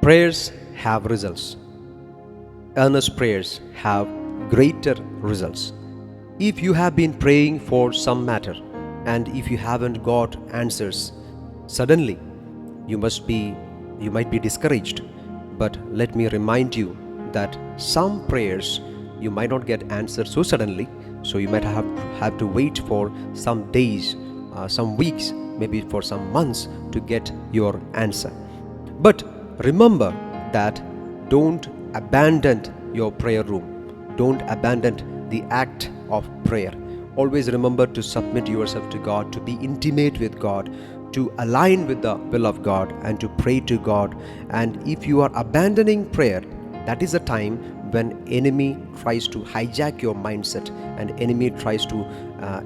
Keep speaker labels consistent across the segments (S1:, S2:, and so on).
S1: Prayers have results. Earnest prayers have greater results. If you have been praying for some matter and if you haven't got answers, suddenly you must be you might be discouraged. But let me remind you that some prayers you might not get answered so suddenly, so you might have to wait for some days, some weeks, maybe for some months to get your answer. But remember that don't abandon your prayer room. Don't abandon the act of prayer. Always remember to submit yourself to God, to be intimate with God, to align with the will of God, and to pray to God. And if you are abandoning prayer, that is a time when enemy tries to hijack your mindset and enemy tries to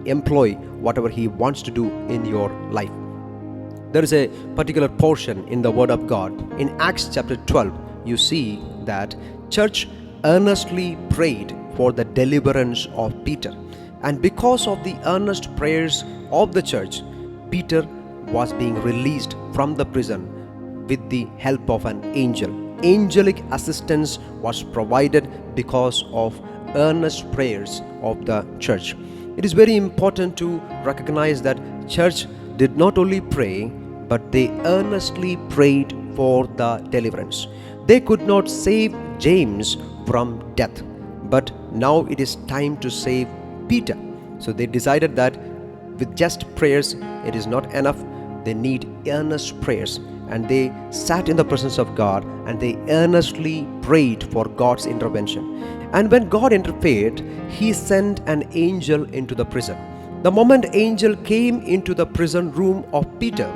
S1: employ whatever he wants to do in your life. There is a particular portion in the Word of God. In Acts chapter 12, you see that church earnestly prayed for the deliverance of Peter. And because of the earnest prayers of the church, Peter was being released from the prison with the help of an angel. Angelic assistance was provided because of earnest prayers of the church. It is very important to recognize that church did not only pray, but they earnestly prayed for the deliverance. They could not save James from death, but now it is time to save Peter. So they decided that with just prayers it is not enough. They need earnest prayers, and they sat in the presence of God and they earnestly prayed for God's intervention. And when God interfered, he sent an angel into the prison. The moment angel came into the prison room of Peter,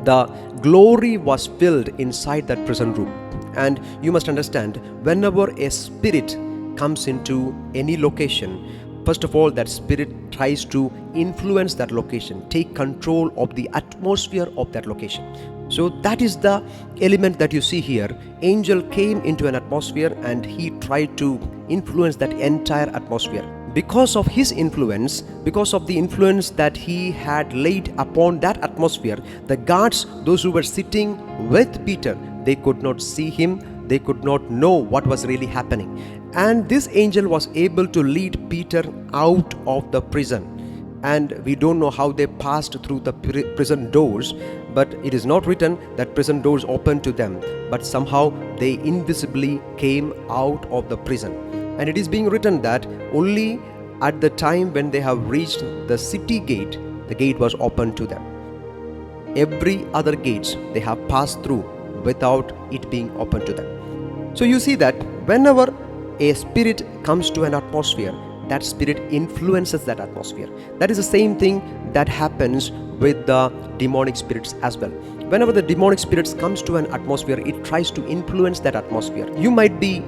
S1: the glory was filled inside that prison room. And you must understand, whenever a spirit comes into any location, first of all, that spirit tries to influence that location, take control of the atmosphere of that location. So that is the element that you see here. Angel came into an atmosphere and he tried to influence that entire atmosphere. Because of his influence, because of the influence that he had laid upon that atmosphere, the guards, those who were sitting with Peter, they could not see him, they could not know what was really happening. And this angel was able to lead Peter out of the prison. And we don't know how they passed through the prison doors, but it is not written that prison doors opened to them, but somehow they invisibly came out of the prison. And it is being written that only at the time when they have reached the city gate, the gate was opened to them. Every other gates they have passed through without it being opened to them. So you see that whenever a spirit comes to an atmosphere, that spirit influences that atmosphere. That is the same thing that happens with the demonic spirits as well. Whenever the demonic spirits comes to an atmosphere, it tries to influence that atmosphere. You might be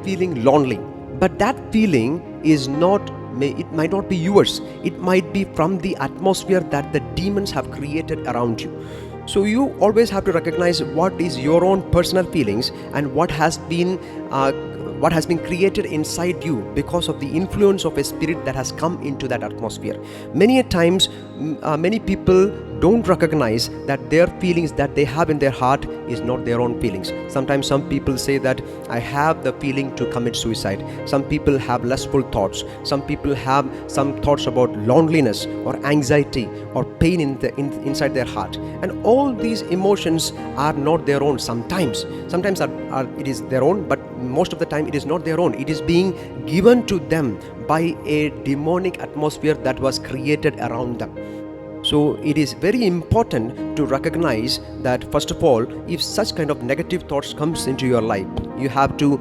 S1: feeling lonely, but that feeling is not, it might not be yours. It might be from the atmosphere that the demons have created around you. So you always have to recognize what is your own personal feelings and what has been created inside you because of the influence of a spirit that has come into that atmosphere. Many a times, many people don't recognize that their feelings that they have in their heart is not their own feelings. Sometimes some people say that I have the feeling to commit suicide. Some people have lustful thoughts. Some people have some thoughts about loneliness or anxiety or pain inside their heart. And all these emotions are not their own. Sometimes it is their own, but most of the time it is not their own. It is being given to them by a demonic atmosphere that was created around them. So it is very important to recognize that, first of all, if such kind of negative thoughts comes into your life, you have to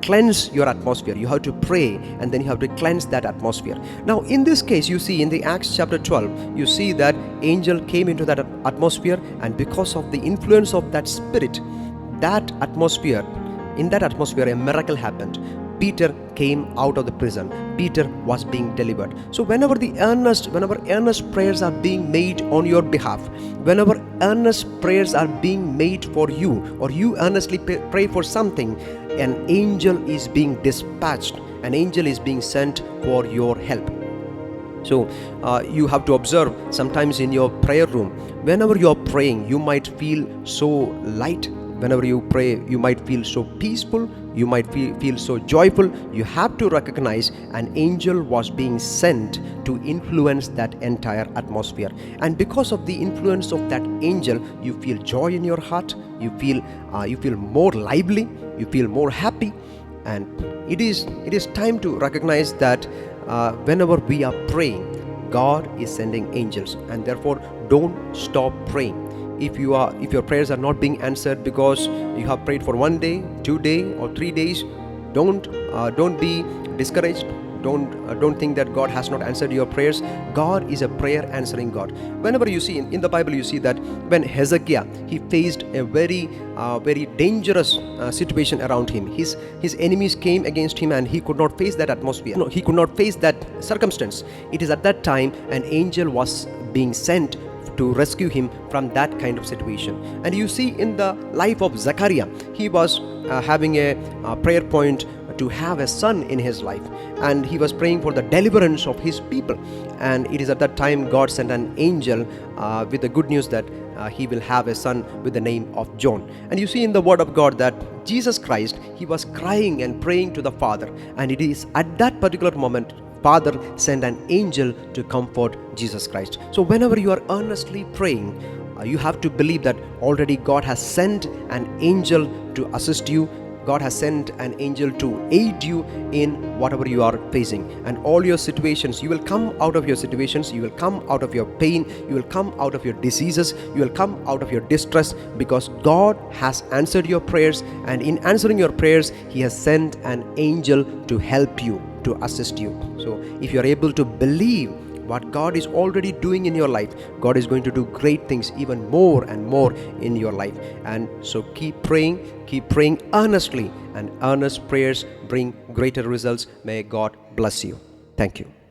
S1: cleanse your atmosphere. You have to pray, and then you have to cleanse that atmosphere. Now in this case, you see in the Acts chapter 12, you see that angel came into that atmosphere, and because of the influence of that spirit, in that atmosphere a miracle happened. Peter came out of the prison. Peter was being delivered. So whenever earnest prayers are being made on your behalf, whenever earnest prayers are being made for you, or you earnestly pray for something, an angel is being dispatched, an angel is being sent for your help. So you have to observe sometimes in your prayer room, whenever you are praying, you might feel so light. whenever you pray, you might feel so peaceful, you might feel so joyful. You have to recognize an angel was being sent to influence that entire atmosphere. And because of the influence of that angel, you feel joy in your heart, you feel more lively, you feel more happy. And it is time to recognize that whenever we are praying, God is sending angels, and therefore don't stop praying. If your prayers are not being answered because you have prayed for 1 day, 2 days, or 3 days, don't be discouraged. Don't think that God has not answered your prayers. God is a prayer answering God. Whenever you see in the Bible, you see that when Hezekiah, he faced a very dangerous situation around him. His enemies came against him, and he could not face that atmosphere. No, he could not face that circumstance. It is at that time an angel was being sent to rescue him from that kind of situation. And you see in the life of Zechariah, he was having a prayer point to have a son in his life, and he was praying for the deliverance of his people. And it is at that time God sent an angel with the good news that he will have a son with the name of John. And you see in the word of God that Jesus Christ, he was crying and praying to the Father, and it is at that particular moment Father sent an angel to comfort Jesus Christ. So whenever you are earnestly praying, you have to believe that already God has sent an angel to assist you. God has sent an angel to aid you in whatever you are facing. And all your situations, you will come out of your situations, you will come out of your pain, you will come out of your diseases, you will come out of your distress, because God has answered your prayers, and in answering your prayers, He has sent an angel to help you, to assist you. So if you are able to believe what God is already doing in your life, God is going to do great things, even more and more in your life. And so keep praying earnestly, and earnest prayers bring greater results. May God bless you. Thank you.